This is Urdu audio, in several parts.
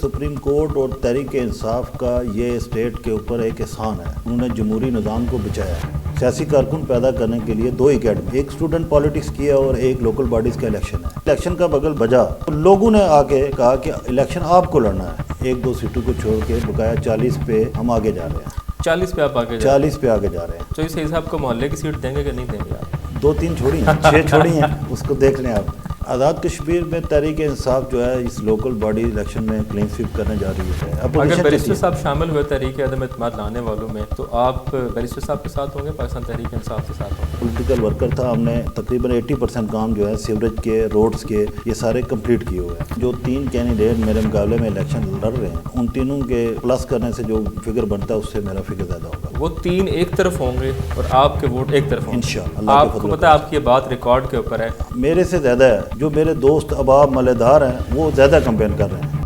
سپریم کورٹ اور تحریک انصاف کا یہ اسٹیٹ کے اوپر ایک احسان ہے، انہوں نے جمہوری نظام کو بچایا ہے۔ سیاسی کارکن پیدا کرنے کے لیے دو اکیڈمی، ایک اسٹوڈنٹ پالیٹکس کی ہے اور ایک لوکل باڈیز کا الیکشن ہے۔ الیکشن کا بغل بجا تو لوگوں نے آ کے کہا کہ الیکشن آپ کو لڑنا ہے، ایک دو سیٹوں کو چھوڑ کے بقایا 40 پہ ہم آگے جا رہے ہیں۔ 40 پہ آپ آگے 40 پہ آگے جا رہے ہیں۔ چوئی صحیح صاحب کو محلے کی سیٹ دیں گے کہ نہیں دیں گے آپ؟ 2-3 چھوڑی ہیں، 6 چھوڑی ہیں، اس کو دیکھ لیں آپ۔ آزاد کشمیر میں تحریک انصاف جو ہے اس لوکل باڈی الیکشن میں کلین سویپ کرنے جا رہی ہے۔ اگر بیرسٹر صاحب شامل ہوئے تحریک عدم اعتماد لانے والوں میں تو آپ بیرسٹر صاحب کے ساتھ ہوں گے، پاکستان تحریک انصاف کے ساتھ ہوں گے؟ پولیٹیکل ورکر تھا، ہم نے تقریباً 80% کام جو ہے سیوریج کے، روڈز کے، یہ سارے کمپلیٹ کیے ہوئے ہیں۔ جو 3 کینڈیڈیٹ میرے مقابلے میں الیکشن لڑ رہے ہیں، ان تینوں کے پلس کرنے سے جو فگر بنتا ہے اس سے میرا فگر زیادہ ہوگا۔ وہ 3 ایک طرف ہوں گے اور آپ کے ووٹ ایک طرف ہوں گے انشاءاللہ۔ آپ کو پتہ ہے آپ کی یہ بات ریکارڈ کے اوپر ہے، میرے سے زیادہ ہے، جو میرے دوست اباب ملےدار ہیں وہ زیادہ کمپین کر رہے ہیں۔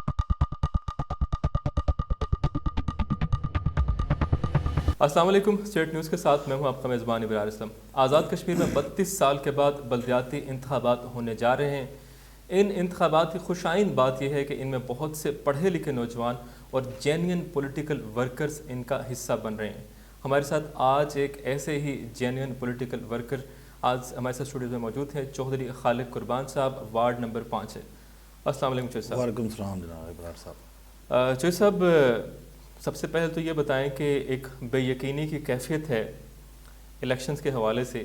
السلام علیکم، اسٹیٹ نیوز کے ساتھ میں ہوں آپ کا میزبان ابرار اسلم۔ آزاد کشمیر میں 32 سال کے بعد بلدیاتی انتخابات ہونے جا رہے ہیں۔ ان انتخابات کی خوشائن بات یہ ہے کہ ان میں بہت سے پڑھے لکھے نوجوان اور جینین پولیٹیکل ورکرز ان کا حصہ بن رہے ہیں۔ ہمارے ساتھ آج ایک ایسے ہی جینین پولیٹیکل ورکر آج ہمارے ساتھ اسٹوڈیو میں موجود ہیں، چوہدری خالق قربان صاحب، وارڈ نمبر 5 ہے۔ السلام علیکم چوہدری صاحب۔ وعلیکم السلام جناب ابرار صاحب۔ چوہدری صاحب، سب سے پہلے تو یہ بتائیں کہ ایک بے یقینی کی کیفیت ہے الیکشنز کے حوالے سے،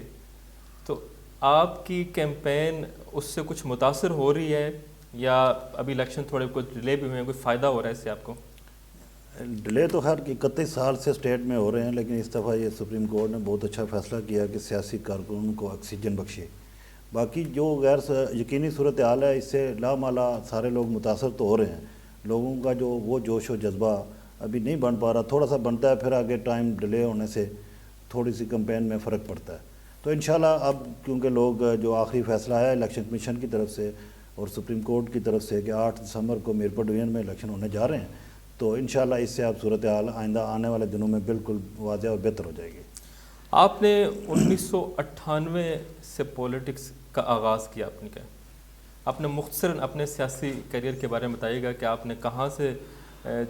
تو آپ کی کیمپین اس سے کچھ متاثر ہو رہی ہے یا ابھی الیکشن تھوڑے کچھ ڈیلے بھی ہوئے ہیں، کوئی فائدہ ہو رہا ہے اس سے آپ کو؟ ڈیلے تو خیر 31 سال سے اسٹیٹ میں ہو رہے ہیں، لیکن اس دفعہ یہ سپریم کورٹ نے بہت اچھا فیصلہ کیا کہ سیاسی کارکنوں کو آکسیجن بخشے۔ باقی جو غیر یقینی صورتحال ہے اس سے لامالا سارے لوگ متاثر تو ہو رہے ہیں، لوگوں کا جو وہ جوش و جذبہ ابھی نہیں بن پا رہا، تھوڑا سا بنتا ہے، پھر آگے ٹائم ڈیلے ہونے سے تھوڑی سی کمپین میں فرق پڑتا ہے۔ تو انشاءاللہ اب کیونکہ لوگ جو آخری فیصلہ آیا الیکشن کمیشن کی طرف سے اور سپریم کورٹ کی طرف سے کہ 8 دسمبر کو میرپور ڈویژن میں الیکشن ہونے جا رہے ہیں، تو انشاءاللہ اس سے اب صورتحال آئندہ آنے والے دنوں میں بالکل واضح اور بہتر ہو جائے گی۔ آپ نے 1998 سے پولیٹکس کا آغاز کیا اپنی کا، آپ نے مختصراً اپنے سیاسی کیریئر کے بارے میں بتائیے گا کہ آپ نے کہاں سے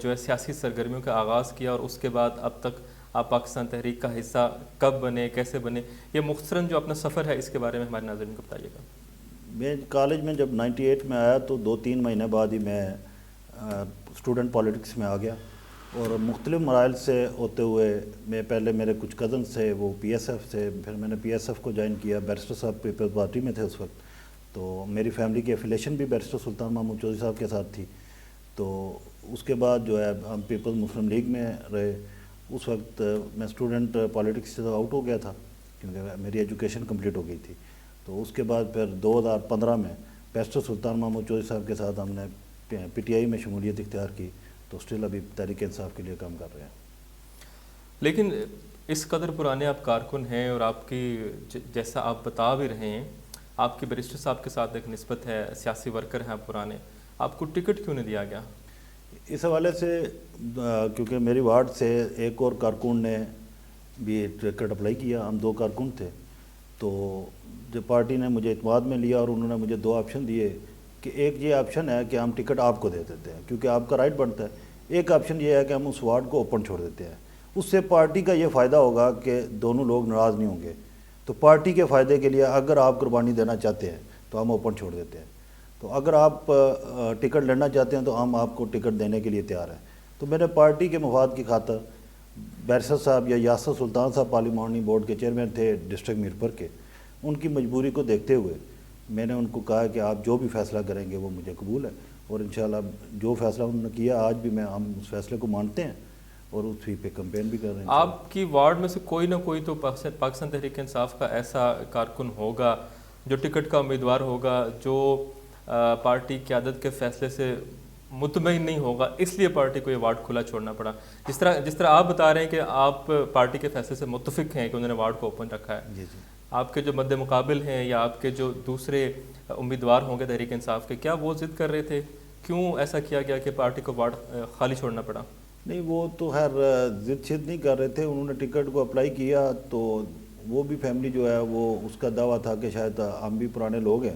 جو ہے سیاسی سرگرمیوں کا آغاز کیا اور اس کے بعد اب تک آپ پاکستان تحریک کا حصہ کب بنے، کیسے بنے، یہ مختصراً جو اپنا سفر ہے اس کے بارے میں ہمارے ناظرین کو بتائیے گا۔ میں کالج میں جب 98 میں آیا تو 2-3 مہینے بعد ہی میں اسٹوڈنٹ پالیٹکس میں آ گیا، اور مختلف مراحل سے ہوتے ہوئے میں پہلے میرے کچھ کزنس تھے وہ پی ایس ایف سے، پھر میں نے پی ایس ایف کو جوائن کیا، بیرسٹر صاحب پیپلز پارٹی میں تھے اس وقت، تو میری فیملی کی ایفیلیشن بھی بیرسٹر سلطان محمود چودھری صاحب کے ساتھ تھی۔ تو اس کے بعد جو ہے ہم پیپلز مسلم لیگ میں رہے۔ اس وقت میں اسٹوڈنٹ پالیٹکس سے آؤٹ ہو گیا تھا کیونکہ میری ایجوکیشن کمپلیٹ ہو گئی تھی۔ تو اس کے بعد پھر 2015 میں بیرسٹر سلطان محمود چودھری صاحب کے ساتھ ہم نے پی ٹی آئی میں شمولیت اختیار کی، تو اسٹل ابھی تحریک انصاف کے لیے کام کر رہے ہیں۔ لیکن اس قدر پرانے آپ کارکن ہیں اور آپ کی جیسا آپ بتا بھی رہے ہیں، آپ کی بیرسٹر صاحب کے ساتھ ایک نسبت ہے، سیاسی ورکر ہیں آپ پرانے، آپ کو ٹکٹ کیوں نہیں دیا گیا؟ اس حوالے سے کیونکہ میری وارڈ سے ایک اور کارکن نے بھی ٹکٹ اپلائی کیا، ہم 2 کارکن تھے، تو جو پارٹی نے مجھے اعتماد میں لیا اور انہوں نے مجھے 2 آپشن دیے کہ ایک یہ آپشن ہے کہ ہم ٹکٹ آپ کو دے دیتے ہیں کیونکہ آپ کا رائٹ بنتا ہے، ایک آپشن یہ ہے کہ ہم اس وارڈ کو اوپن چھوڑ دیتے ہیں۔ اس سے پارٹی کا یہ فائدہ ہوگا کہ دونوں لوگ ناراض نہیں ہوں گے، تو پارٹی کے فائدے کے لیے اگر آپ قربانی دینا چاہتے ہیں تو ہم اوپن چھوڑ دیتے ہیں، تو اگر آپ ٹکٹ لینا چاہتے ہیں تو ہم آپ کو ٹکٹ دینے کے لیے تیار ہیں۔ تو میرے پارٹی کے مفاد کی خاطر بیرسٹر صاحب یا یاسر سلطان صاحب پارلیمانی بورڈ کے چیئرمین تھے ڈسٹرکٹ میرپور کے، ان کی مجبوری کو دیکھتے ہوئے میں نے ان کو کہا کہ آپ جو بھی فیصلہ کریں گے وہ مجھے قبول ہے، اور انشاءاللہ جو فیصلہ انہوں نے کیا آج بھی ہم اس فیصلے کو مانتے ہیں اور اس پہ کمپین بھی کر رہے ہیں۔ آپ کی وارڈ میں سے کوئی نہ کوئی تو پاکستان تحریک انصاف کا ایسا کارکن ہوگا جو ٹکٹ کا امیدوار ہوگا، جو پارٹی قیادت کے فیصلے سے مطمئن نہیں ہوگا، اس لیے پارٹی کو یہ وارڈ کھلا چھوڑنا پڑا۔ جس طرح آپ بتا رہے ہیں کہ آپ پارٹی کے فیصلے سے متفق ہیں کہ انہوں نے وارڈ کو اوپن رکھا ہے، جی آپ کے جو مد مقابل ہیں یا آپ کے جو دوسرے امیدوار ہوں گے تحریک انصاف کے، کیا وہ ضد کر رہے تھے؟ کیوں ایسا کیا گیا کہ پارٹی کو وارڈ خالی چھوڑنا پڑا؟ نہیں، وہ تو خیر ضد شد نہیں کر رہے تھے، انہوں نے ٹکٹ کو اپلائی کیا تو وہ بھی فیملی جو ہے وہ اس کا دعویٰ تھا کہ شاید ہم بھی پرانے لوگ ہیں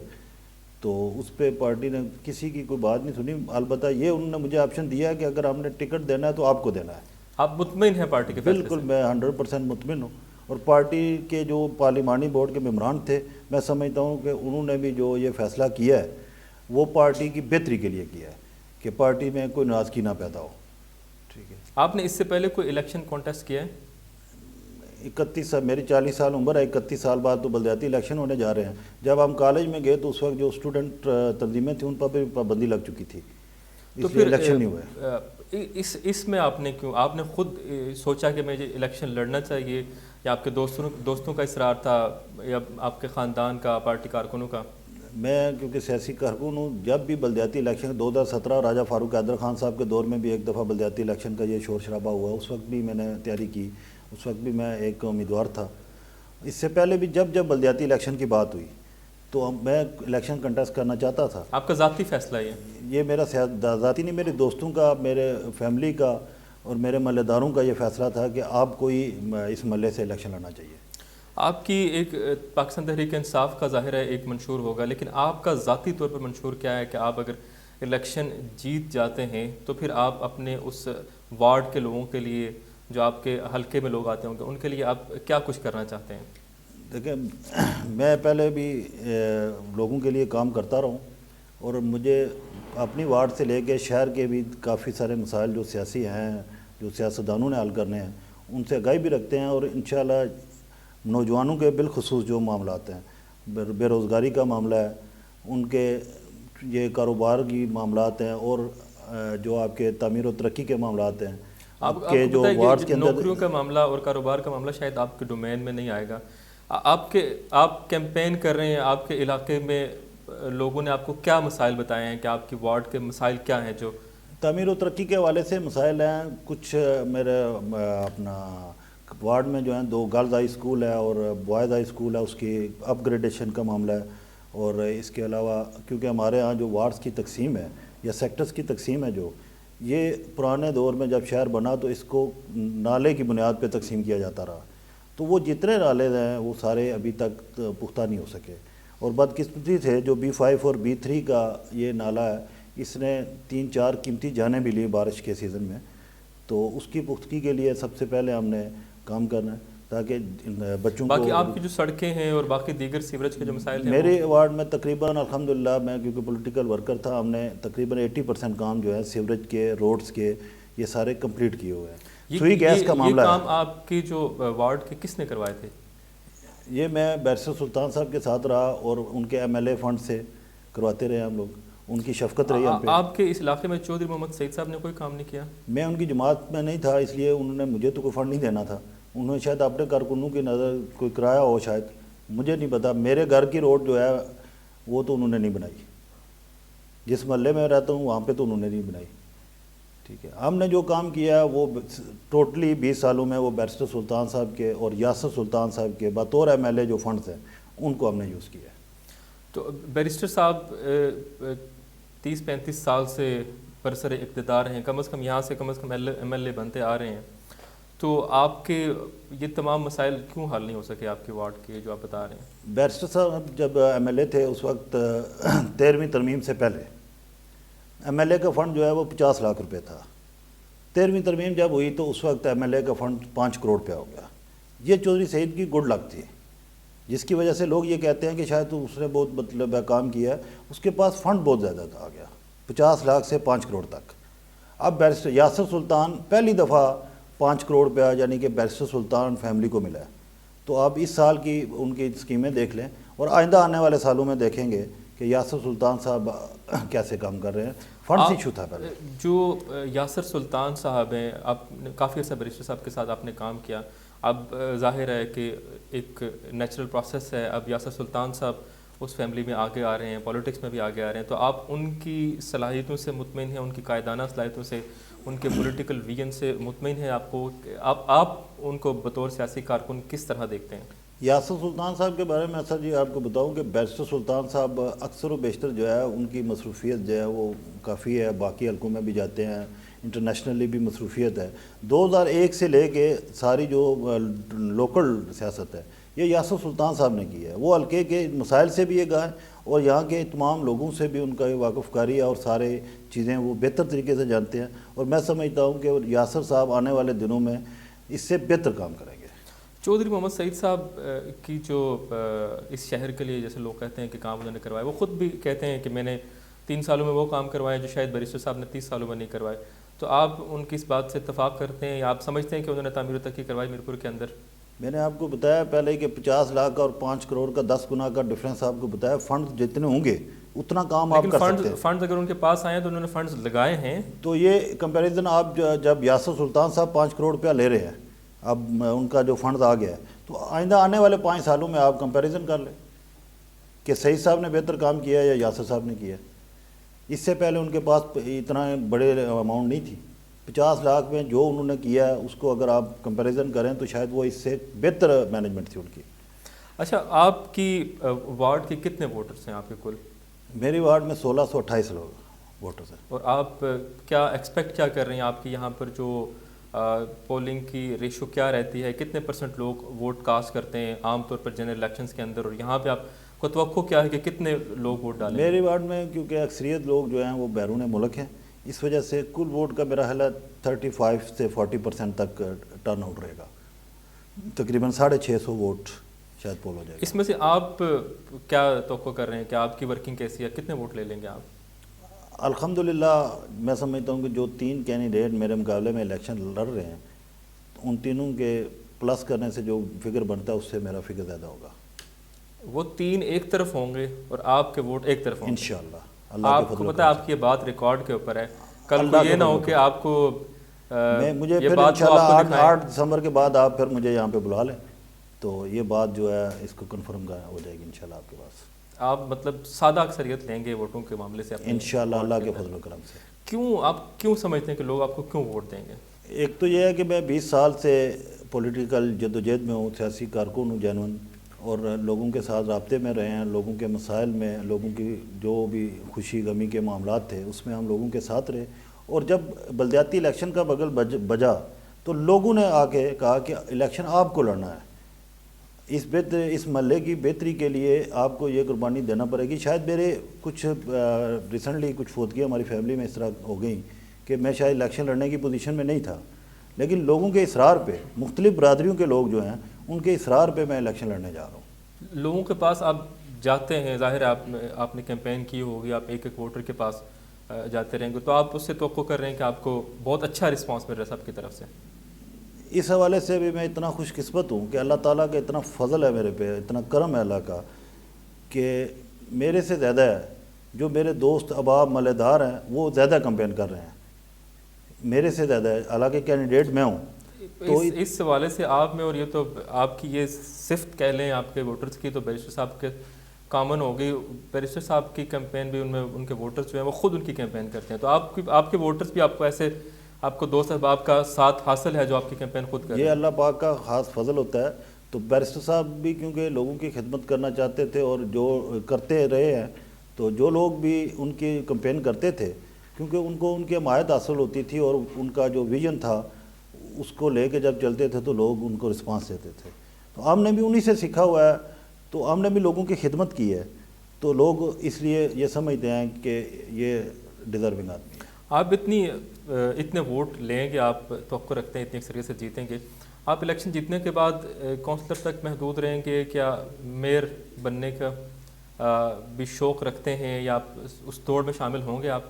تو اس پہ پارٹی نے کسی کی کوئی بات نہیں سنی. البتہ یہ انہوں نے مجھے آپشن دیا کہ اگر ہم نے ٹکٹ دینا ہے تو آپ کو دینا ہے. آپ مطمئن ہیں پارٹی کے فیصلے سے؟ بالکل میں 100% مطمئن ہوں. اور پارٹی کے جو پارلیمانی بورڈ کے ممبران تھے, میں سمجھتا ہوں کہ انہوں نے بھی جو یہ فیصلہ کیا ہے وہ پارٹی کی بہتری کے لیے کیا ہے کہ پارٹی میں کوئی ناراضگی نہ پیدا ہو. ٹھیک ہے. آپ نے اس سے پہلے کوئی الیکشن کانٹیسٹ کیا ہے؟ 31 سال, میری 40 سال عمر ہے, 31 سال بعد تو بلدیاتی الیکشن ہونے جا رہے ہیں. جب ہم کالج میں گئے تو اس وقت جو اسٹوڈنٹ تنظیمیں تھیں ان پر بھی پابندی لگ چکی تھی, تو اس لیے پھر الیکشن نہیں ہوئے. اس میں آپ نے کیوں, آپ نے خود سوچا کہ مجھے الیکشن لڑنا چاہیے, یا آپ کے دوستوں کا اصرار تھا, یا آپ کے خاندان کا, پارٹی کارکنوں کا؟ میں کیونکہ سیاسی کارکن ہوں, جب بھی بلدیاتی الیکشن 2017 راجہ فاروق حیدر خان صاحب کے دور میں بھی ایک دفعہ بلدیاتی الیکشن کا یہ شور شرابہ ہوا, اس وقت بھی میں نے تیاری کی, اس وقت بھی میں ایک امیدوار تھا. اس سے پہلے بھی جب بلدیاتی الیکشن کی بات ہوئی تو میں الیکشن کنٹیسٹ کرنا چاہتا تھا. آپ کا ذاتی فیصلہ یہ میرا ذاتی نہیں, میرے دوستوں کا, میرے فیملی کا اور میرے محلے داروں کا یہ فیصلہ تھا کہ آپ کو ہی اس محلے سے الیکشن لڑنا چاہیے. آپ کی ایک پاکستان تحریک انصاف کا ظاہر ہے ایک منشور ہوگا, لیکن آپ کا ذاتی طور پر منشور کیا ہے کہ آپ اگر الیکشن جیت جاتے ہیں تو پھر آپ اپنے اس وارڈ کے لوگوں کے لیے, جو آپ کے حلقے میں لوگ آتے ہوں گے, ان کے لیے آپ کیا کچھ کرنا چاہتے ہیں؟ دیکھیں میں پہلے بھی لوگوں کے لیے کام کرتا رہا ہوں, اور مجھے اپنی وارڈ سے لے کے شہر کے بھی کافی سارے مسائل جو سیاسی ہیں, جو سیاستدانوں نے حل کرنے ہیں, ان سے آگاہی بھی رکھتے ہیں. اور انشاءاللہ نوجوانوں کے بالخصوص جو معاملات ہیں, بے روزگاری کا معاملہ ہے, ان کے یہ کاروبار کی معاملات ہیں, اور جو آپ کے تعمیر و ترقی کے معاملات ہیں, آپ کے جو وارڈز کے اندر نوکریوں کا معاملہ اور کاروبار کا معاملہ شاید آپ کے ڈومین میں نہیں آئے گا. آپ کیمپین کر رہے ہیں, آپ کے علاقے میں لوگوں نے آپ کو کیا مسائل بتائے ہیں کہ آپ کی وارڈ کے مسائل کیا ہیں؟ جو تعمیر و ترقی کے حوالے سے مسائل ہیں کچھ. میرے اپنا وارڈ میں جو ہیں 2 گرلز ہائی اسکول ہے اور بوائز ہائی اسکول ہے, اس کی اپ گریڈیشن کا معاملہ ہے. اور اس کے علاوہ کیونکہ ہمارے ہاں جو وارڈز کی تقسیم ہے یا سیکٹرز کی تقسیم ہے, جو یہ پرانے دور میں جب شہر بنا تو اس کو نالے کی بنیاد پہ تقسیم کیا جاتا رہا, تو وہ جتنے نالے ہیں وہ سارے ابھی تک پختہ نہیں ہو سکے. اور بدقسمتی سے جو B5 اور B3 کا یہ نالہ ہے, اس نے 3-4 قیمتی جانیں بھی لی بارش کے سیزن میں. تو اس کی پختگی کے لیے سب سے پہلے ہم نے کام کرنا ہے تاکہ بچوں کو. باقی آپ کی جو سڑکیں ہیں اور باقی دیگر سیوریج کے جو مسائل ہیں, میرے وارڈ میں تقریباً الحمدللہ میں کیونکہ پولیٹیکل ورکر تھا, ہم نے تقریباً 80% کام جو ہے سیوریج کے, روڈز کے, یہ سارے کمپلیٹ کیے ہوئے ہیں. سوئی گیس کا معاملہ ہے. یہ کام آپ کی جو وارڈ کے کس نے کروائے تھے؟ یہ میں بیرسٹر سلطان صاحب کے ساتھ رہا اور ان کے MLA فنڈ سے کرواتے رہے ہم لوگ, ان کی شفقت رہی ہم پہ. آپ کے اس علاقے میں چودھری محمد سعید صاحب نے کوئی کام نہیں کیا؟ میں ان کی جماعت میں نہیں تھا, اس لیے انہوں نے مجھے تو کوئی فنڈ نہیں دینا تھا. انہوں نے شاید اپنے کارکنوں کی نظر کوئی کرایا ہو, شاید مجھے نہیں پتا. میرے گھر کی روڈ جو ہے وہ تو انہوں نے نہیں بنائی, جس محلے میں رہتا ہوں وہاں پہ تو انہوں نے نہیں بنائی. ٹھیک ہے. ہم نے جو کام کیا وہ ٹوٹلی 20 سالوں میں وہ بیرسٹر سلطان صاحب کے اور یاسر سلطان صاحب کے بطور MLA جو فنڈز ہیں ان کو ہم نے یوز کیا ہے. تو بیرسٹر صاحب 30-35 سال سے برسر اقتدار ہیں, کم از کم یہاں سے کم از کم MLA بنتے آ رہے ہیں, تو آپ کے یہ تمام مسائل کیوں حل نہیں ہو سکے آپ کے وارڈ کے جو آپ بتا رہے ہیں؟ بیرسٹر صاحب جب MLA تھے اس وقت 13ویں ترمیم سے پہلے MLA کا فنڈ جو ہے وہ 50 لاکھ روپے تھا. 13ویں ترمیم جب ہوئی تو اس وقت MLA کا فنڈ 5 کروڑ روپیہ ہو گیا. یہ چودھری سعید کی گڈ لک تھی, جس کی وجہ سے لوگ یہ کہتے ہیں کہ شاید تو اس نے بہت مطلب کام کیا ہے. اس کے پاس فنڈ بہت زیادہ آ گیا, 50 لاکھ سے 5 کروڑ تک. اب بیرسٹر یاسر سلطان پہلی دفعہ 5 کروڑ روپیہ یعنی کہ بیرسٹر سلطان فیملی کو ملا ہے. تو آپ اس سال کی ان کی اسکیمیں دیکھ لیں اور آئندہ آنے والے سالوں میں دیکھیں گے کہ یاسر سلطان صاحب کیسے کام کر رہے ہیں. فنڈ ایشو تھا پہلے. جو یاسر سلطان صاحب ہیں, آپ کافی عرصہ بیرسٹر صاحب کے ساتھ آپ نے کام کیا, اب ظاہر ہے کہ ایک نیچرل پروسیس ہے, اب یاسر سلطان صاحب اس فیملی میں آگے آ رہے ہیں, پولیٹکس میں بھی آگے آ رہے ہیں, تو آپ ان کی صلاحیتوں سے مطمئن ہیں, ان کی قائدانہ صلاحیتوں سے, ان کے پولیٹیکل ویژن سے مطمئن ہیں؟ آپ کو آپ ان کو بطور سیاسی کارکن کس طرح دیکھتے ہیں؟ یاسر سلطان صاحب کے بارے میں ایسا جی آپ کو بتاؤں کہ بیرسٹر سلطان صاحب اکثر و بیشتر جو ہے ان کی مصروفیت جو ہے وہ کافی ہے, باقی حلقوں میں بھی جاتے ہیں, انٹرنیشنلی بھی مصروفیت ہے. 2001 سے لے کے ساری جو لوکل سیاست ہے یہ یاسر سلطان صاحب نے کیا ہے. وہ حلقے کے مسائل سے بھی یہ گئے اور یہاں کے تمام لوگوں سے بھی ان کا واقف کاری ہے اور سارے چیزیں وہ بہتر طریقے سے جانتے ہیں, اور میں سمجھتا ہوں کہ یاسر صاحب آنے والے دنوں میں اس سے بہتر کام کریں گے. چودھری محمد سعید صاحب کی جو اس شہر کے لیے جیسے لوگ کہتے ہیں کہ کام انہوں نے کروائے, وہ خود بھی کہتے ہیں کہ میں نے 3 سالوں میں وہ کام کروائے جو شاید بیرسٹر صاحب نے 30 سالوں میں نہیں کروائے. تو آپ ان کی اس بات سے اتفاق کرتے ہیں یا آپ سمجھتے ہیں کہ انہوں نے تعمیر و ترقی کروائی میرپور کے اندر؟ میں نے آپ کو بتایا پہلے کہ 50 لاکھ اور 5 کروڑ کا 10 گنا کا ڈفرینس آپ کو بتایا. فنڈ جتنے ہوں گے اتنا کام آپ کر سکتے ہیں. فنڈز اگر ان کے پاس آئے تو انہوں نے فنڈز لگائے ہیں. تو یہ کمپیریزن آپ جب یاسر سلطان صاحب 5 کروڑ روپیہ لے رہے ہیں, اب ان کا جو فنڈز آ گیا ہے, تو آئندہ آنے والے 5 سالوں میں آپ کمپیریزن کر لیں کہ سعید صاحب نے بہتر کام کیا یا یاسر صاحب نے کیا. اس سے پہلے ان کے پاس اتنا بڑے اماؤنٹ نہیں تھی. 50 لاکھ میں جو انہوں نے کیا ہے اس کو اگر آپ کمپیریزن کریں تو شاید وہ اس سے بہتر مینجمنٹ تھی ان کی. اچھا, آپ کی وارڈ کے کتنے ووٹرز ہیں آپ کے کل؟ میری وارڈ میں 1628 لوگ ووٹرز ہیں. اور آپ کیا ایکسپیکٹ کیا کر رہے ہیں؟ آپ کی یہاں پر جو پولنگ کی ریشو کیا رہتی ہے, کتنے % لوگ ووٹ کاسٹ کرتے ہیں عام طور پر جنرل الیکشنز کے اندر, اور یہاں پہ آپ کو توقع کیا ہے کہ کتنے لوگ ووٹ ڈالیں؟ میری وارڈ میں کیونکہ اکثریت لوگ جو ہیں وہ بیرون ملک ہیں, اس وجہ سے کل ووٹ کا میرا خیال ہے 35 سے 40% تک ٹرن آؤٹ رہے گا. تقریباً 650 ووٹ شاید پول ہو جائے گا. اس میں سے آپ کیا توقع کر رہے ہیں کہ آپ کی ورکنگ کیسی ہے, کتنے ووٹ لے لیں گے آپ؟ الحمدللہ میں سمجھتا ہوں کہ جو 3 کینڈیڈیٹ میرے مقابلے میں الیکشن لڑ رہے ہیں ان تینوں کے پلس کرنے سے جو فگر بنتا ہے اس سے میرا فگر زیادہ ہوگا. وہ 3 ایک طرف ہوں گے اور آپ کے ووٹ ایک طرف ہوں گے انشاءاللہ. آپ کو پتہ ہے آپ کی یہ بات ریکارڈ کے اوپر ہے, کل کو یہ نہ ہو کہ آپ کو مجھے پھر انشاءاللہ 8 دسمبر کے بعد آپ پھر مجھے یہاں پہ بلا لیں تو یہ بات جو ہے اس کو کنفرم ہو جائے گی انشاءاللہ آپ کے پاس. آپ مطلب سادہ اکثریت لیں گے ووٹوں کے معاملے سے انشاءاللہ اللہ کے فضل و کرم سے. آپ کیوں سمجھتے ہیں کہ لوگ آپ کو کیوں ووٹ دیں گے؟ ایک تو یہ ہے کہ میں 20 سال سے پولیٹیکل جدوجہد میں ہوں, سیاسی کارکن ہوں جینون, اور لوگوں کے ساتھ رابطے میں رہے ہیں. لوگوں کے مسائل میں, لوگوں کی جو بھی خوشی غمی کے معاملات تھے اس میں ہم لوگوں کے ساتھ رہے. اور جب بلدیاتی الیکشن کا بغل بجا تو لوگوں نے آ کے کہا کہ الیکشن آپ کو لڑنا ہے, اس محلے کی بہتری کے لیے آپ کو یہ قربانی دینا پڑے گی. شاید میرے کچھ ریسنٹلی کچھ فوتگیاں ہماری فیملی میں اس طرح ہو گئیں کہ میں شاید الیکشن لڑنے کی پوزیشن میں نہیں تھا, لیکن لوگوں کے اصرار پہ, مختلف برادریوں کے لوگ جو ہیں ان کے اصرار پہ میں الیکشن لڑنے جا رہا ہوں. لوگوں کے پاس آپ جاتے ہیں, ظاہر ہے آپ نے کیمپین کی ہوگی, آپ ایک ووٹر کے پاس جاتے رہیں گے, تو آپ اس سے توقع کر رہے ہیں کہ آپ کو بہت اچھا رسپانس مل رہا ہے سب کی طرف سے. اس حوالے سے بھی میں اتنا خوش قسمت ہوں کہ اللہ تعالیٰ کا اتنا فضل ہے میرے پہ, اتنا کرم ہے اللہ کا کہ میرے سے زیادہ ہے جو میرے دوست احباب ملے دار ہیں وہ زیادہ کمپین کر رہے ہیں میرے سے زیادہ ہے, حالانکہ کینڈیڈیٹ میں ہوں. تو اس حوالے سے آپ میں, اور یہ تو آپ کی یہ صفت کہہ لیں آپ کے ووٹرز کی, تو بیرسٹر صاحب کے کامن ہو گئی. بیرسٹر صاحب کی کیمپین بھی ان کے ووٹرز جو ہیں وہ خود ان کی کیمپین کرتے ہیں, تو آپ کے ووٹرز بھی آپ کو ایسے, آپ کو دوست احباب کا ساتھ حاصل ہے جو آپ کی کیمپین خود کرتے ہیں؟ یہ اللہ پاک کا خاص فضل ہوتا ہے. تو بیرسٹر صاحب بھی کیونکہ لوگوں کی خدمت کرنا چاہتے تھے اور جو کرتے رہے ہیں, تو جو لوگ بھی ان کی کیمپین کرتے تھے کیونکہ ان کو ان کی حمایت حاصل ہوتی تھی اور ان کا جو ویژن تھا اس کو لے کے جب چلتے تھے تو لوگ ان کو رسپانس دیتے تھے. تو ہم نے بھی انہی سے سیکھا ہوا ہے, تو ہم نے بھی لوگوں کی خدمت کی ہے, تو لوگ اس لیے یہ سمجھتے ہیں کہ یہ ڈیزرونگ آدمی ہے. آپ اتنے ووٹ لیں گے, آپ توقع رکھتے ہیں اتنی اکثریت سے جیتیں گے, آپ الیکشن جیتنے کے بعد کونسلر تک محدود رہیں گے, کیا میئر بننے کا بھی شوق رکھتے ہیں یا آپ اس دوڑ میں شامل ہوں گے؟ آپ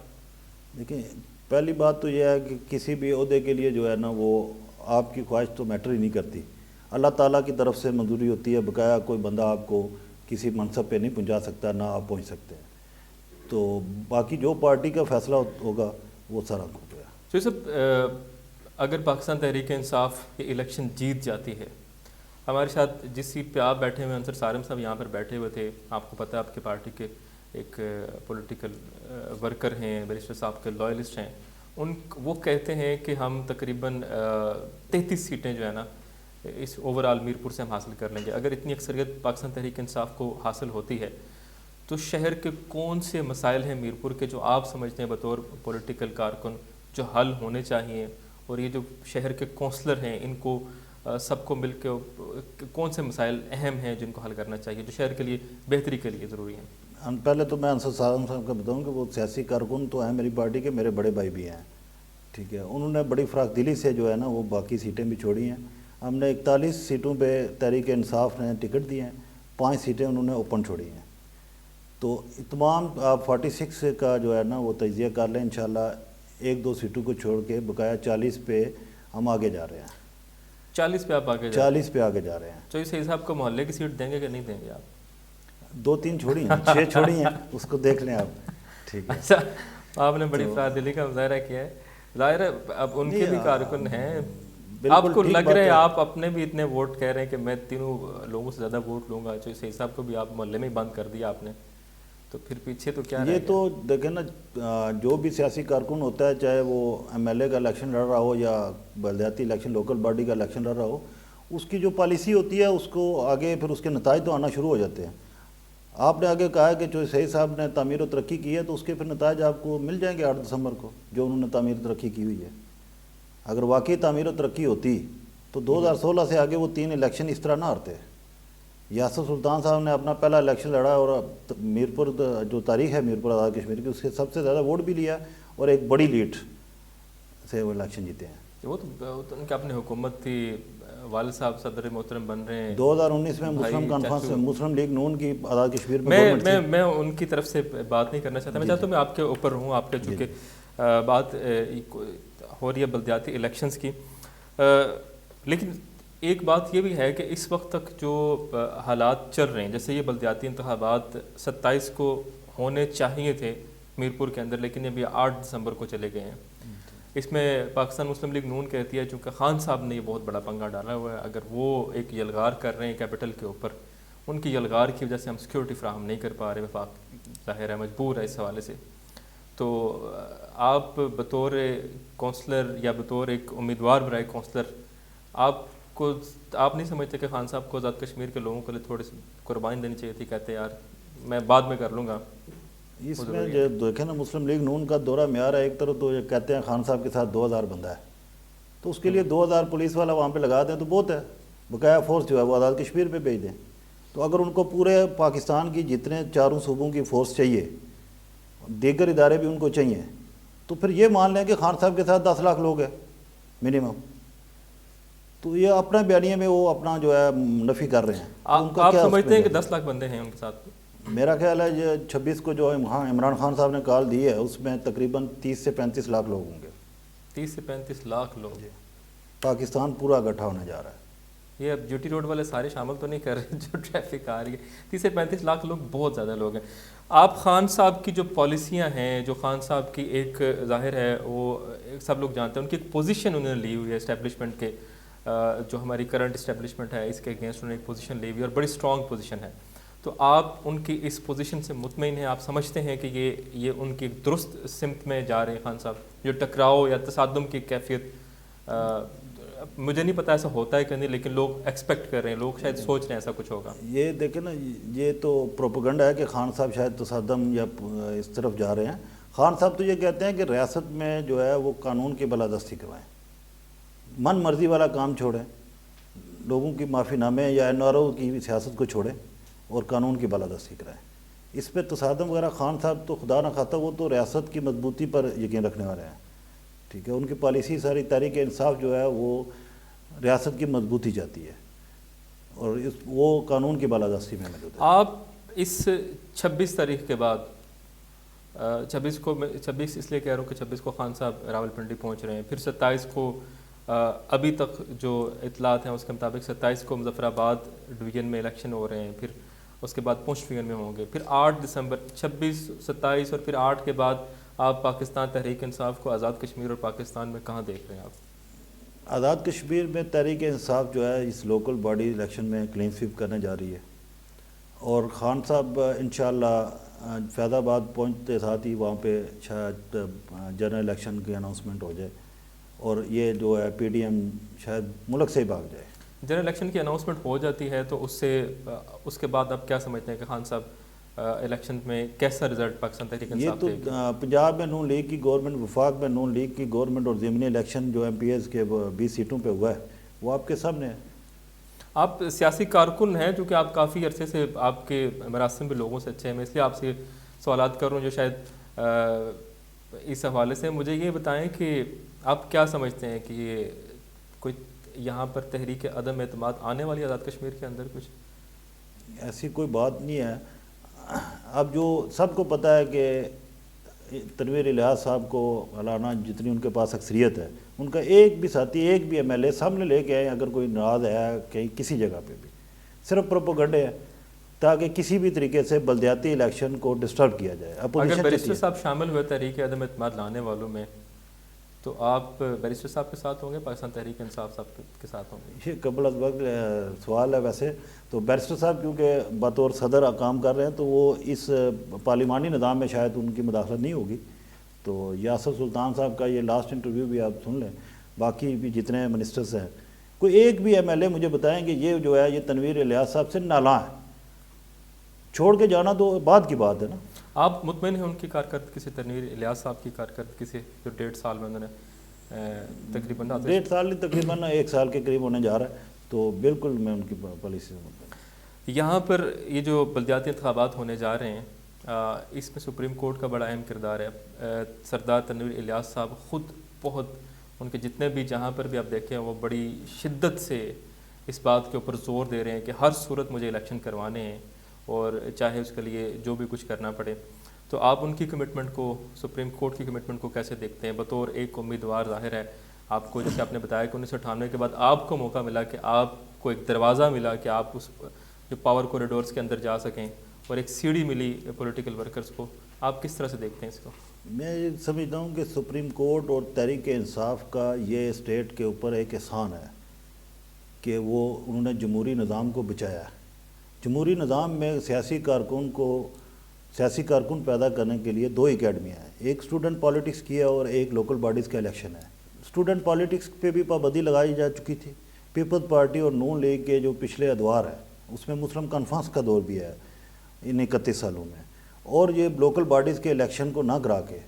دیکھیں, پہلی بات تو یہ ہے کہ کسی بھی عہدے کے لیے جو ہے نا وہ آپ کی خواہش تو میٹر ہی نہیں کرتی, اللہ تعالیٰ کی طرف سے منظوری ہوتی ہے. بقایا کوئی بندہ آپ کو کسی منصب پہ نہیں پہنچا سکتا, نہ آپ پہنچ سکتے ہیں. تو باقی جو پارٹی کا فیصلہ ہوگا وہ سارا ہو گیا. تو صاحب, اگر پاکستان تحریک انصاف یہ الیکشن جیت جاتی ہے, ہمارے ساتھ جس سیٹ پہ آپ بیٹھے ہوئے انصر سالم صاحب یہاں پر بیٹھے ہوئے تھے, آپ کو پتہ ہے آپ کی پارٹی کے ایک پولیٹیکل ورکر ہیں, بیرسٹر صاحب کے لائلسٹ ہیں, وہ کہتے ہیں کہ ہم تقریباً 33 سیٹیں جو ہے نا اس اوورال میرپور سے ہم حاصل کر لیں گے. اگر اتنی اکثریت پاکستان تحریک انصاف کو حاصل ہوتی ہے تو شہر کے کون سے مسائل ہیں میرپور کے جو آپ سمجھتے ہیں بطور پولیٹیکل کارکن جو حل ہونے چاہیے, اور یہ جو شہر کے کونسلر ہیں ان کو سب کو مل کے کون سے مسائل اہم ہیں جن کو حل کرنا چاہیے جو شہر کے لیے بہتری کے لیے ضروری ہیں؟ پہلے تو میں انصر صاحب کا بتاؤں کہ وہ سیاسی کارکن تو ہیں میری پارٹی کے، میرے بڑے بھائی بھی ہیں، ٹھیک ہے. انہوں نے بڑی فراخ دلی سے جو ہے نا وہ باقی سیٹیں بھی چھوڑی ہیں. ہم نے 41 سیٹوں پہ تحریک انصاف نے ٹکٹ دیے ہیں، 5 سیٹیں انہوں نے اوپن چھوڑی ہیں. تو تمام آپ 46 کا جو ہے نا وہ تجزیہ کر لیں، انشاءاللہ 1-2 سیٹوں کو چھوڑ کے بقایا 40 پہ ہم آگے جا رہے ہیں. 40 پہ آپ آگے 40 پہ آگے جا رہے ہیں. چوہدری صاحب صاحب کو محلے کی سیٹ دیں گے کہ نہیں دیں گے آپ؟ 2-3 چھوڑی ہیں، 6 چھوڑی ہیں، اس کو دیکھ لیں آپ. ٹھیک ہے. اچھا، آپ نے بڑی فراخ دلی کا مظاہرہ کیا ہے. ظاہر ہے اب ان کے بھی کارکن ہیں. آپ کو لگ رہا ہے آپ اپنے بھی اتنے ووٹ کہہ رہے ہیں کہ میں تینوں لوگوں سے زیادہ ووٹ لوں گا، چوہدری صاحب کو بھی آپ محلے میں ہی بند کر دیا آپ نے، تو پھر پیچھے تو کیا یہ تو دیکھیں نا، جو بھی سیاسی کارکن ہوتا ہے، چاہے وہ ایم ایل اے کا الیکشن لڑ رہا ہو یا بلدیاتی الیکشن لوکل باڈی کا الیکشن لڑ رہا ہو، اس کی جو پالیسی ہوتی ہے اس کو آگے پھر اس کے نتائج تو آنا شروع ہو جاتے ہیں. آپ نے آگے کہا کہ چوہدری صاحب نے تعمیر و ترقی کی ہے، تو اس کے پھر نتائج آپ کو مل جائیں گے 8 دسمبر کو، جو انہوں نے تعمیر و ترقی کی ہوئی ہے. اگر واقعی تعمیر و ترقی ہوتی تو 2016 سے آگے وہ 3 الیکشن اس طرح نہ ہارتے. یاسر سلطان صاحب نے اپنا پہلا الیکشن لڑا اور میرپور جو تاریخ ہے میرپور آزاد کشمیر کی، اس کے سب سے زیادہ ووٹ بھی لیا اور ایک بڑی لیڈ سے وہ الیکشن جیتے ہیں. وہ تو ان کی اپنی حکومت تھی، والد صاحب صدر محترم بن رہے ہیں. 2019 میں مسلم کانفرنس مسلم لیگ نون کی آزاد کشمیر میں میں ان کی طرف سے بات نہیں کرنا چاہتا. میں چاہتا ہوں میں آپ کے اوپر ہوں، آپ کے چونکہ بات ہو رہی ہے بلدیاتی الیکشنز کی. لیکن ایک بات یہ بھی ہے کہ اس وقت تک جو حالات چل رہے ہیں، جیسے یہ بلدیاتی انتخابات 27 کو ہونے چاہیے تھے میرپور کے اندر، لیکن ابھی 8 دسمبر کو چلے گئے ہیں. اس میں پاکستان مسلم لیگ نون کہتی ہے چونکہ خان صاحب نے یہ بہت بڑا پنگا ڈالا ہوا ہے، اگر وہ ایک یلغار کر رہے ہیں کیپٹل کے اوپر، ان کی یلغار کی وجہ سے ہم سیکیورٹی فراہم نہیں کر پا رہے، وفاق ظاہر ہے مجبور ہے اس حوالے سے. تو آپ بطور کونسلر یا بطور ایک امیدوار برائے کونسلر، آپ نہیں سمجھتے کہ خان صاحب کو آزاد کشمیر کے لوگوں کے لیے تھوڑی سی قربانی دینی چاہیے تھی؟ کہتے یار میں بعد میں کر لوں گا. اس میں جو دیکھیں نا مسلم لیگ نون کا دورہ معیار ہے. ایک طرف تو یہ کہتے ہیں خان صاحب کے ساتھ 2000 بندہ ہے، تو اس کے لیے 2000 پولیس والا وہاں پہ لگا دیں تو بہت ہے. بقایا فورس جو ہے وہ آزاد کشمیر پہ بھیج دیں. تو اگر ان کو پورے پاکستان کی جتنے 4 صوبوں کی فورس چاہیے، دیگر ادارے بھی ان کو چاہیے، تو پھر یہ مان لیں کہ خان صاحب کے ساتھ 10 لاکھ لوگ ہیں منیمم. تو یہ اپنا بیانیے میں وہ اپنا جو ہے نفی کر رہے ہیں. آپ سمجھتے ہیں کہ 10 لاکھ بندے ہیں ان کے ساتھ؟ میرا خیال ہے یہ 26 کو جو عمران خان صاحب نے کال دی ہے اس میں تقریباً 30 سے 35 لاکھ لوگ ہوں گے. 30 سے 35 لاکھ لوگ؟ پاکستان پورا اکٹھا ہونے جا رہا ہے. یہ اب جی ٹی روڈ والے سارے شامل تو نہیں کر رہے جو ٹریفک آ رہی ہے. 30 سے 35 لاکھ لوگ بہت زیادہ لوگ ہیں. آپ خان صاحب کی جو پالیسیاں ہیں، جو خان صاحب کی ایک ظاہر ہے وہ سب لوگ جانتے ہیں، ان کی ایک پوزیشن انہوں نے لی ہوئی ہے اسٹیبلشمنٹ کے، جو ہماری کرنٹ اسٹیبلشمنٹ ہے اس کے اگینسٹ انہوں نے ایک پوزیشن لی ہوئی ہے اور بڑی اسٹرانگ پوزیشن ہے. تو آپ ان کی اس پوزیشن سے مطمئن ہیں؟ آپ سمجھتے ہیں کہ یہ ان کی درست سمت میں جا رہے ہیں خان صاحب؟ جو ٹکراؤ یا تصادم کی کیفیت، مجھے نہیں پتا ایسا ہوتا ہے کہ نہیں، لیکن لوگ ایکسپیکٹ کر رہے ہیں، لوگ شاید سوچ رہے ہیں ایسا کچھ ہوگا. یہ دیکھیں نا، یہ تو پروپیگنڈا ہے کہ خان صاحب شاید تصادم یا اس طرف جا رہے ہیں. خان صاحب تو یہ کہتے ہیں کہ ریاست میں جو ہے وہ قانون کی بالادستی کروائیں، من مرضی والا کام چھوڑیں، لوگوں کی معافی نامے یا این آر او کی سیاست کو چھوڑیں اور قانون کی بالادستی کرائیں. اس پہ تصادم وغیرہ خان صاحب تو خدا نہ خواستہ وہ تو ریاست کی مضبوطی پر یقین رکھنے والے ہیں. ٹھیک ہے، ان کی پالیسی ساری تحریک انصاف جو ہے وہ ریاست کی مضبوطی چاہتی ہے اور وہ قانون کی بالادستی میں موجود ہے. آپ اس 26 تاریخ کے بعد 26 اس لیے کہہ رہا ہوں کہ 26 کو خان صاحب راولپنڈی پہنچ رہے ہیں، پھر 27 کو ابھی تک جو اطلاعات ہیں اس کے مطابق 27 کو مظفر آباد ڈویژن میں الیکشن ہو رہے ہیں، پھر اس کے بعد پونچھ ڈویژن میں ہوں گے، پھر 8 دسمبر 26 27 اور پھر 8 کے بعد آپ پاکستان تحریک انصاف کو آزاد کشمیر اور پاکستان میں کہاں دیکھ رہے ہیں آپ؟ آزاد کشمیر میں تحریک انصاف جو ہے اس لوکل باڈی الیکشن میں کلین سویپ کرنے جا رہی ہے اور خان صاحب انشاءاللہ فیض آباد پہنچتے ساتھ ہی وہاں پہ شاید جنرل الیکشن کی اناؤنسمنٹ ہو جائے اور یہ جو ہے پی ڈی ایم شاید ملک سے ہی بھاگ جائے. جنرل الیکشن کی اناؤنسمنٹ ہو جاتی ہے تو اس کے بعد آپ کیا سمجھتے ہیں کہ خان صاحب الیکشن میں کیسا رزلٹ پاکستان تحریک انصاف دے گی؟ یہ تو پنجاب میں نون لیگ کی گورنمنٹ، وفاق میں نون لیگ کی گورنمنٹ اور ضمنی الیکشن جو ایم پی ایز کے 20 سیٹوں پہ ہوا ہے وہ آپ کے سامنے ہے۔ آپ سیاسی کارکن ہیں، چونکہ آپ کافی عرصے سے آپ کے مراسم بھی لوگوں سے اچھے ہیں، میں اس لیے آپ سے سوالات کر رہا ہوں جو شاید اس حوالے سے مجھے یہ بتائیں کہ آپ کیا سمجھتے ہیں کہ یہ کوئی یہاں پر تحریک عدم اعتماد آنے والی آزاد کشمیر کے اندر کچھ؟ ایسی کوئی بات نہیں ہے۔ اب جو سب کو پتہ ہے کہ تنویر الیاس صاحب کو مولانا جتنی ان کے پاس اکثریت ہے، ان کا ایک بھی ساتھی، ایک بھی ایم ایل اے سامنے لے کے آئے اگر کوئی ناراض ہے کہیں کسی جگہ پہ بھی، صرف پروپیگنڈے ہے تاکہ کسی بھی طریقے سے بلدیاتی الیکشن کو ڈسٹرب کیا جائے۔ اگر اپوزیشن بیرسٹر صاحب شامل ہوئے تحریک عدم اعتماد لانے والوں میں تو آپ بیرسٹر صاحب کے ساتھ ہوں گے، پاکستان تحریک انصاف صاحب کے ساتھ ہوں گے؟ یہ قبل از وقت سوال ہے ویسے تو بیرسٹر صاحب کیونکہ بطور صدر کام کر رہے ہیں تو وہ اس پارلیمانی نظام میں شاید ان کی مداخلت نہیں ہوگی، تو یاسر سلطان صاحب کا یہ لاسٹ انٹرویو بھی آپ سن لیں، باقی بھی جتنے منسٹرز ہیں کوئی ایک بھی ایم ایل اے مجھے بتائیں کہ یہ جو ہے یہ تنویر الیاس صاحب سے نالاں ہے، چھوڑ کے جانا تو بعد کی بات ہے نا۔ آپ مطمئن ہیں ان کی کارکردگی سے، تنویر الیاس صاحب کی کارکردگی سے جو 1.5 سال میں انہوں نے تقریباً 1.5 سال نہیں، تقریباً 1 سال کے قریب ہونے جا رہا ہے، تو بالکل میں ان کی پالیسی سے مطمئن ہوں۔ یہاں پر یہ جو بلدیاتی انتخابات ہونے جا رہے ہیں اس میں سپریم کورٹ کا بڑا اہم کردار ہے۔ سردار تنویر الیاس صاحب خود بہت ان کے جتنے بھی جہاں پر بھی آپ دیکھیں وہ بڑی شدت سے اس بات کے اوپر زور دے رہے ہیں کہ ہر صورت مجھے الیکشن کروانے ہیں اور چاہے اس کے لیے جو بھی کچھ کرنا پڑے۔ تو آپ ان کی کمٹمنٹ کو، سپریم کورٹ کی کمٹمنٹ کو کیسے دیکھتے ہیں بطور ایک امیدوار؟ ظاہر ہے آپ کو جیسے آپ نے بتایا کہ 1998 کے بعد آپ کو موقع ملا کہ آپ کو ایک دروازہ ملا کہ آپ اس جو پاور کوریڈورز کے اندر جا سکیں اور ایک سیڑھی ملی پولیٹیکل ورکرز کو، آپ کس طرح سے دیکھتے ہیں اس کو؟ میں یہ سمجھتا ہوں کہ سپریم کورٹ اور تحریک انصاف کا یہ اسٹیٹ کے اوپر ایک احسان ہے کہ وہ انہوں نے جمہوری نظام کو بچایا ہے۔ جمہوری نظام میں سیاسی کارکن پیدا کرنے کے لیے 2 اکیڈمیاں ہیں، ایک اسٹوڈنٹ پالیٹکس کی ہے اور ایک لوکل باڈیز کا الیکشن ہے۔ اسٹوڈنٹ پالیٹکس پہ بھی پابندی لگائی جا چکی تھی، پیپلز پارٹی اور نون لیگ کے جو پچھلے ادوار ہیں اس میں مسلم کانفرنس کا دور بھی ہے ان 31 سالوں میں، اور یہ لوکل باڈیز کے الیکشن کو نہ کرا کے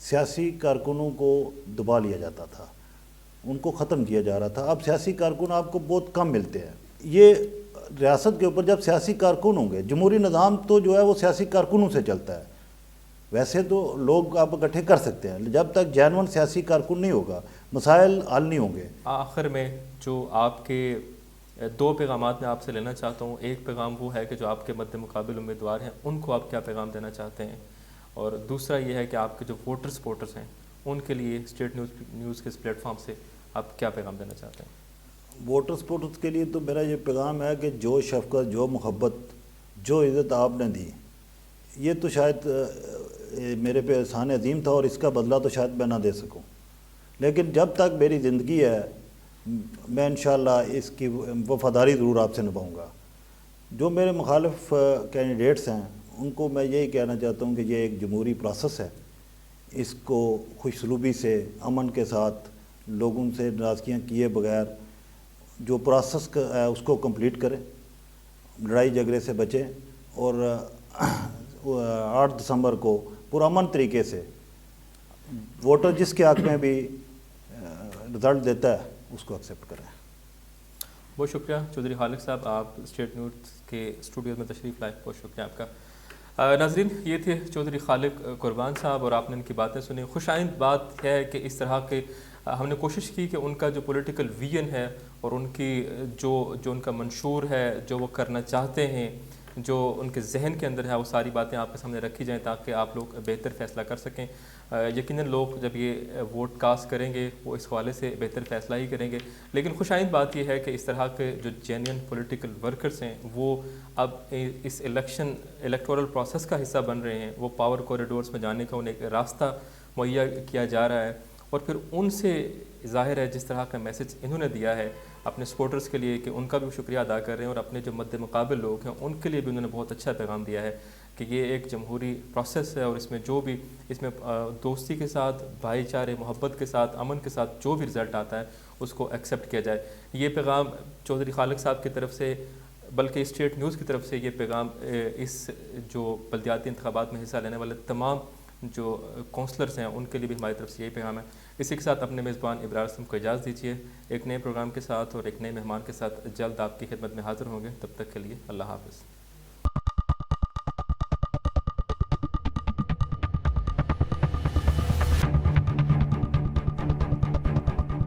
سیاسی کارکنوں کو دبا لیا جاتا تھا، ان کو ختم کیا جا رہا تھا۔ اب سیاسی کارکن آپ کو بہت کم ملتے ہیں۔ یہ ریاست کے اوپر جب سیاسی کارکن ہوں گے، جمہوری نظام تو جو ہے وہ سیاسی کارکنوں سے چلتا ہے، ویسے تو لوگ آپ اکٹھے کر سکتے ہیں، جب تک جینون سیاسی کارکن نہیں ہوگا مسائل حل نہیں ہوں گے۔ آخر میں جو آپ کے 2 پیغامات میں آپ سے لینا چاہتا ہوں، ایک پیغام وہ ہے کہ جو آپ کے مد مقابل امیدوار ہیں ان کو آپ کیا پیغام دینا چاہتے ہیں، اور دوسرا یہ ہے کہ آپ کے جو سپورٹرز ہیں ان کے لیے اسٹیٹ نیوز کے اس پلیٹ فارم سے آپ کیا پیغام دینا چاہتے ہیں؟ ووٹر سپورٹرز کے لیے تو میرا یہ پیغام ہے کہ جو شفقت، جو محبت، جو عزت آپ نے دی، یہ تو شاید میرے پہ احسان عظیم تھا اور اس کا بدلہ تو شاید میں نہ دے سکوں، لیکن جب تک میری زندگی ہے میں انشاءاللہ اس کی وفاداری ضرور آپ سے نبھاؤں گا۔ جو میرے مخالف کینڈیڈیٹس ہیں ان کو میں یہی کہنا چاہتا ہوں کہ یہ ایک جمہوری پروسیس ہے، اس کو خوش سلوبی سے، امن کے ساتھ، لوگوں سے ناراضگیاں کیے بغیر جو پروسیس ہے اس کو کمپلیٹ کریں، لڑائی جھگڑے سے بچیں، اور 8 دسمبر کو پرامن طریقے سے ووٹر جس کے حق میں بھی رزلٹ دیتا ہے اس کو ایکسیپٹ کریں۔ بہت شکریہ چودھری خالق صاحب، آپ اسٹیٹ نیوز کے اسٹوڈیو میں تشریف لائے، بہت شکریہ آپ کا۔ ناظرین، یہ تھے چودھری خالق قربان صاحب اور آپ نے ان کی باتیں سنی۔ خوش آئند بات ہے کہ اس طرح کے ہم نے کوشش کی کہ ان کا جو پولیٹیکل ویژن ہے اور ان کی جو ان کا منشور ہے، جو وہ کرنا چاہتے ہیں، جو ان کے ذہن کے اندر ہے، وہ ساری باتیں آپ کے سامنے رکھی جائیں تاکہ آپ لوگ بہتر فیصلہ کر سکیں۔ یقیناً لوگ جب یہ ووٹ کاسٹ کریں گے وہ اس حوالے سے بہتر فیصلہ ہی کریں گے، لیکن خوش آئند بات یہ ہے کہ اس طرح کے جو جینین پولیٹیکل ورکرز ہیں وہ اب اس الیکٹورل پروسیس کا حصہ بن رہے ہیں، وہ پاور کوریڈورز میں جانے کا انہیں ایک راستہ مہیا کیا جا رہا ہے، اور پھر ان سے ظاہر ہے جس طرح کا میسج انہوں نے دیا ہے اپنے سپورٹرز کے لیے کہ ان کا بھی شکریہ ادا کر رہے ہیں، اور اپنے جو مد مقابل لوگ ہیں ان کے لیے بھی انہوں نے بہت اچھا پیغام دیا ہے کہ یہ ایک جمہوری پروسیس ہے اور اس میں جو بھی اس میں دوستی کے ساتھ، بھائی چارے، محبت کے ساتھ، امن کے ساتھ جو بھی رزلٹ آتا ہے اس کو ایکسیپٹ کیا جائے۔ یہ پیغام چودھری خالق صاحب کی طرف سے، بلکہ اسٹیٹ نیوز کی طرف سے یہ پیغام اس جو بلدیاتی انتخابات میں حصہ لینے والے تمام جو کونسلرز ہیں ان کے لیے بھی ہماری طرف سے یہی پیغام ہے۔ اسی کے ساتھ اپنے میزبان ابرار اسلم کو اجازت دیجیے. ایک نئے پروگرام کے ساتھ اور ایک نئے مہمان کے ساتھ جلد آپ کی خدمت میں حاضر ہوں گے. تب تک کے لیے اللہ حافظ.